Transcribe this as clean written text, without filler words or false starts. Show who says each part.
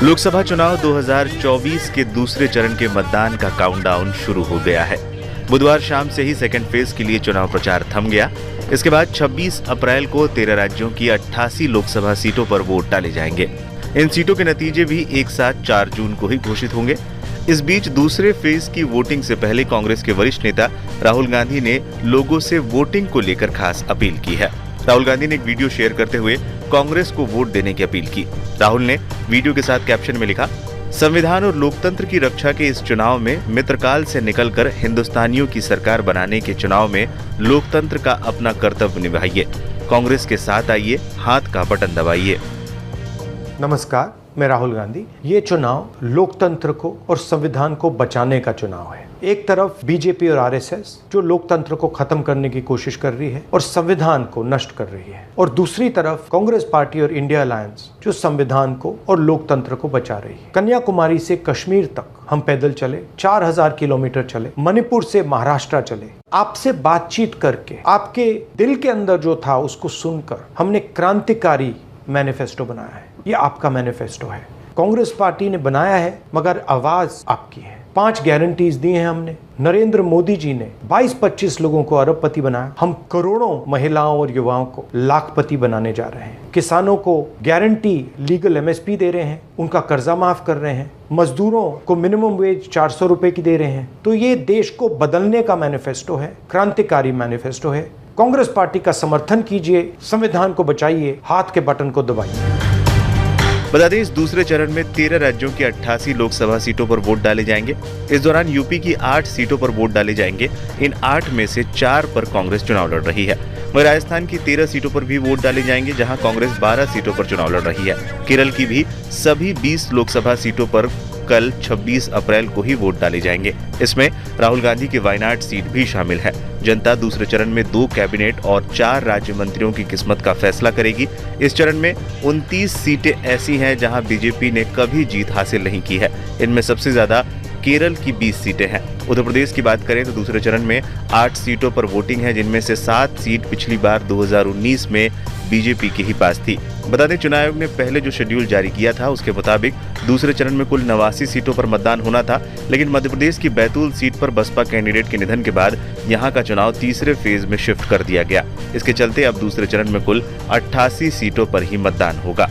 Speaker 1: लोकसभा चुनाव 2024 के दूसरे चरण के मतदान का काउंटडाउन शुरू हो गया है। बुधवार शाम से ही सेकेंड फेज के लिए चुनाव प्रचार थम गया। इसके बाद 26 अप्रैल को 13 राज्यों की 88 लोकसभा सीटों पर वोट डाले जाएंगे। इन सीटों के नतीजे भी एक साथ 4 जून को ही घोषित होंगे। इस बीच दूसरे फेज की वोटिंग से पहले कांग्रेस के वरिष्ठ नेता राहुल गांधी ने लोगों से वोटिंग को लेकर खास अपील की है। राहुल गांधी ने एक वीडियो शेयर करते हुए कांग्रेस को वोट देने की अपील की। राहुल ने वीडियो के साथ कैप्शन में लिखा, संविधान और लोकतंत्र की रक्षा के इस चुनाव में मित्रकाल से निकलकर हिंदुस्तानियों की सरकार बनाने के चुनाव में लोकतंत्र का अपना कर्तव्य निभाइए। कांग्रेस के साथ आइए, हाथ का बटन दबाइए।
Speaker 2: नमस्कार, मैं राहुल गांधी। ये चुनाव लोकतंत्र को और संविधान को बचाने का चुनाव है। एक तरफ बीजेपी और आरएसएस जो लोकतंत्र को खत्म करने की कोशिश कर रही है और संविधान को नष्ट कर रही है, और दूसरी तरफ कांग्रेस पार्टी और इंडिया अलायंस जो संविधान को और लोकतंत्र को बचा रही है। कन्याकुमारी से कश्मीर तक हम पैदल चले, 4000 किलोमीटर चले, मणिपुर से महाराष्ट्र चले, आपसे बातचीत करके आपके दिल के अंदर जो था उसको सुनकर हमने क्रांतिकारी मैनिफेस्टो बनाया है। ये आपका मैनिफेस्टो है, कांग्रेस पार्टी ने बनाया है, मगर आवाज आपकी है। 5 गारंटीज दी हैं हमने। नरेंद्र मोदी जी ने 22-25 लोगों को अरबपति बनाया। हम करोड़ों महिलाओं और युवाओं को लाखपति बनाने जा रहे हैं। किसानों को गारंटी लीगल एमएसपी दे रहे हैं, उनका कर्जा माफ कर रहे हैं, मजदूरों को मिनिमम वेज 400 रुपए की दे रहे हैं। तो ये देश को बदलने का मैनिफेस्टो है, क्रांतिकारी मैनिफेस्टो है। कांग्रेस पार्टी का समर्थन कीजिए, संविधान को बचाइए, हाथ के बटन को दबाइए।
Speaker 1: बता दें, इस दूसरे चरण में 13 राज्यों की 88 लोकसभा सीटों पर वोट डाले जाएंगे। इस दौरान यूपी की 8 सीटों पर वोट डाले जाएंगे। इन 8 में से 4 पर कांग्रेस चुनाव लड़ रही है। वहीं राजस्थान की 13 सीटों पर भी वोट डाले जाएंगे, जहां कांग्रेस 12 सीटों पर चुनाव लड़ रही है। केरल की भी सभी 20 लोकसभा सीटों पर कल 26 अप्रैल को ही वोट डाले जाएंगे। इसमें राहुल गांधी की वायनाड सीट भी शामिल है। जनता दूसरे चरण में 2 कैबिनेट और 4 राज्य मंत्रियों की किस्मत का फैसला करेगी। इस चरण में 29 सीटें ऐसी हैं जहां बीजेपी ने कभी जीत हासिल नहीं की है। इनमें सबसे ज्यादा केरल की 20 सीटें हैं। उत्तर प्रदेश की बात करें तो दूसरे चरण में 8 सीटों पर वोटिंग है, जिनमें से 7 सीट पिछली बार 2019 में बीजेपी की ही पास थी। बता दें, चुनाव आयोग ने पहले जो शेड्यूल जारी किया था उसके मुताबिक दूसरे चरण में कुल 89 सीटों पर मतदान होना था, लेकिन मध्य प्रदेश की बैतूल सीट पर बसपा कैंडिडेट के निधन के बाद यहां का चुनाव तीसरे फेज में शिफ्ट कर दिया गया। इसके चलते अब दूसरे चरण में कुल 88 सीटों पर ही मतदान होगा।